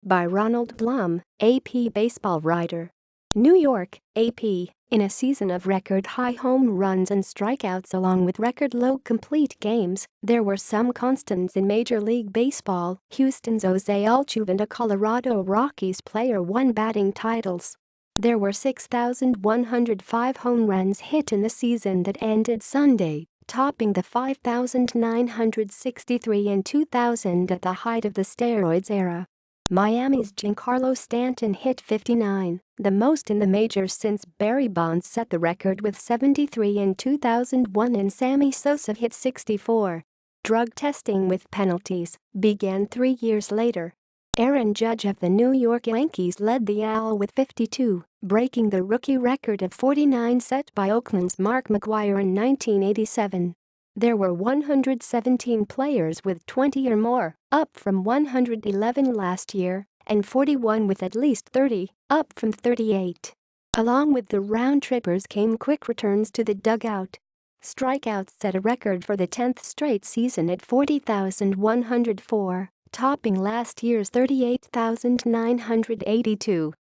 by RONALD BLUM, AP baseball writer. New York, AP. In a season of record-high home runs and strikeouts along with record-low complete games, there were some constants in Major League Baseball. Houston's Jose Altuve and a Colorado Rockies player won batting titles. There were 6,105 home runs hit in the season that ended Sunday, topping the 5,963 in 2000 at the height of the Steroids Era. Miami's Giancarlo Stanton hit 59, the most in the majors since Barry Bonds set the record with 73 in 2001, and Sammy Sosa hit 64. Drug testing with penalties began 3 years later. Aaron Judge of the New York Yankees led the AL with 52, breaking the rookie record of 49 set by Oakland's Mark McGwire in 1987. There were 117 players with 20 or more, up from 111 last year, and 41 with at least 30, up from 38. Along with the round-trippers came quick returns to the dugout. Strikeouts set a record for the 10th straight season at 40,104, topping last year's 38,982.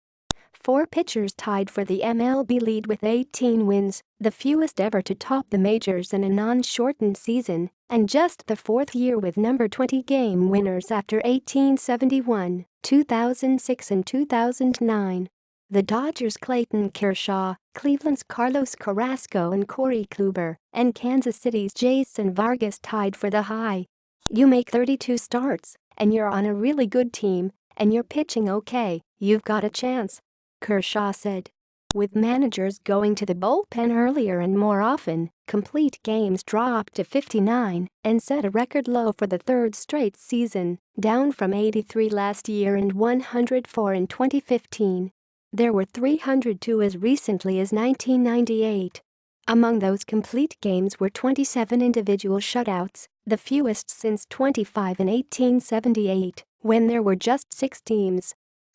4 pitchers tied for the MLB lead with 18 wins, the fewest ever to top the majors in a non-shortened season, and just the 4th year with number 20 game winners after 1871, 2006 and 2009. The Dodgers' Clayton Kershaw, Cleveland's Carlos Carrasco and Corey Kluber, and Kansas City's Jason Vargas tied for the high. You make 32 starts, and you're on a really good team, and you're pitching okay, you've got a chance, Kershaw said. With managers going to the bullpen earlier and more often, complete games dropped to 59 and set a record low for the 3rd straight season, down from 83 last year and 104 in 2015. There were 302 as recently as 1998. Among those complete games were 27 individual shutouts, the fewest since 25 in 1878, when there were just 6 teams.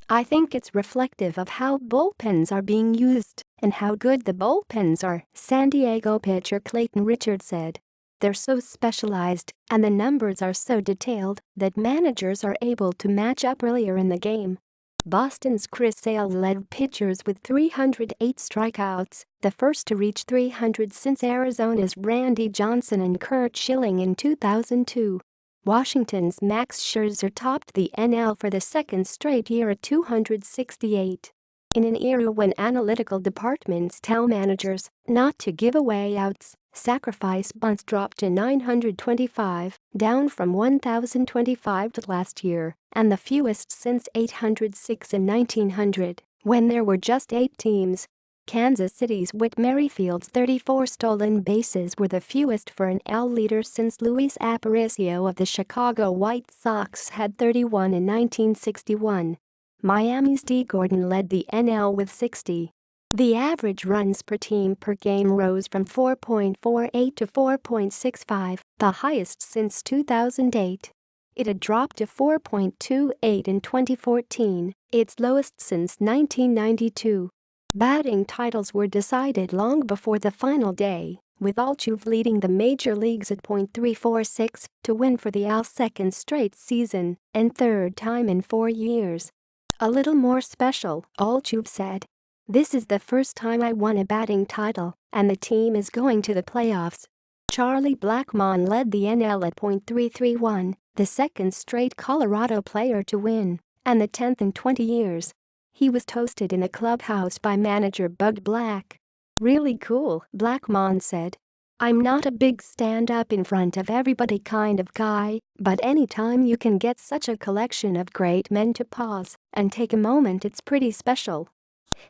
I think it's reflective of how bullpens are being used and how good the bullpens are, San Diego pitcher Clayton Richard said. They're so specialized and the numbers are so detailed that managers are able to match up earlier in the game. Boston's Chris Sale led pitchers with 308 strikeouts, the first to reach 300 since Arizona's Randy Johnson and Curt Schilling in 2002. Washington's Max Scherzer topped the NL for the 2nd straight year at 268. In an era when analytical departments tell managers not to give away outs, sacrifice bunts dropped to 925, down from 1,025 last year, and the fewest since 806 in 1900, when there were just 8 teams. Kansas City's Whit Merrifield's 34 stolen bases were the fewest for an AL leader since Luis Aparicio of the Chicago White Sox had 31 in 1961. Miami's D. Gordon led the NL with 60. The average runs per team per game rose from 4.48 to 4.65, the highest since 2008. It had dropped to 4.28 in 2014, its lowest since 1992. Batting titles were decided long before the final day, with Altuve leading the major leagues at .346 to win for the AL's 2nd straight season and 3rd time in 4 years. A little more special, Altuve said. This is the first time I won a batting title, and the team is going to the playoffs. Charlie Blackmon led the NL at .331, the 2nd straight Colorado player to win, and the 10th in 20 years. He was toasted in the clubhouse by manager Bud Black. Really cool, Blackmon said. I'm not a big stand-up in front of everybody kind of guy, but anytime you can get such a collection of great men to pause and take a moment, it's pretty special.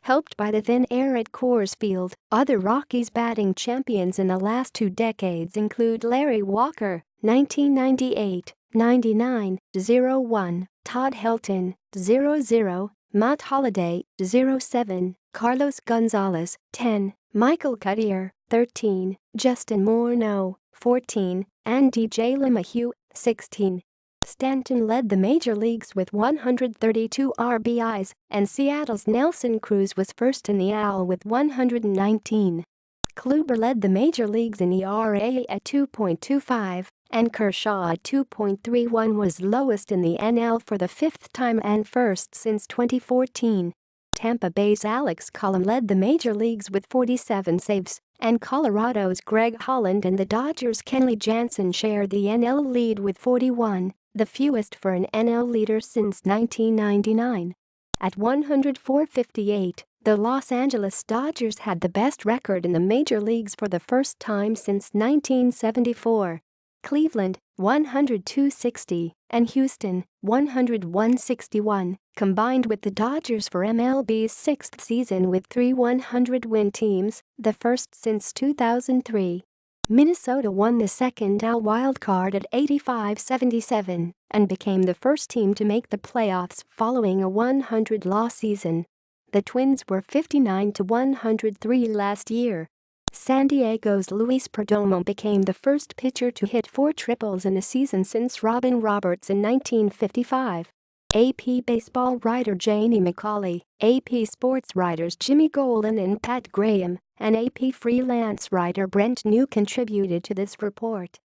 Helped by the thin air at Coors Field, other Rockies batting champions in the last 2 decades include Larry Walker, 1998, 99, 01, Todd Helton, 00, Matt Holliday, 07, Carlos Gonzalez, 10, Michael Cuddyer, 13, Justin Morneau, 14, and DJ LeMahieu, 16. Stanton led the major leagues with 132 RBIs, and Seattle's Nelson Cruz was first in the AL with 119. Kluber led the major leagues in ERA at 2.25, and Kershaw at 2.31 was lowest in the NL for the fifth time and first since 2014. Tampa Bay's Alex Colom led the major leagues with 47 saves, and Colorado's Greg Holland and the Dodgers' Kenley Jansen shared the NL lead with 41, the fewest for an NL leader since 1999. At 104.58, the Los Angeles Dodgers had the best record in the major leagues for the first time since 1974. Cleveland, 102.60, and Houston, 101.61, combined with the Dodgers for MLB's sixth season with 3 100-win teams, the first since 2003. Minnesota won the second AL wildcard at 85.77 and became the first team to make the playoffs following a 100-loss season. The Twins were 59-103 last year. San Diego's Luis Perdomo became the first pitcher to hit 4 triples in a season since Robin Roberts in 1955. AP baseball writer Janie McCauley, AP sports writers Jimmy Golan and Pat Graham, and AP freelance writer Brent New contributed to this report.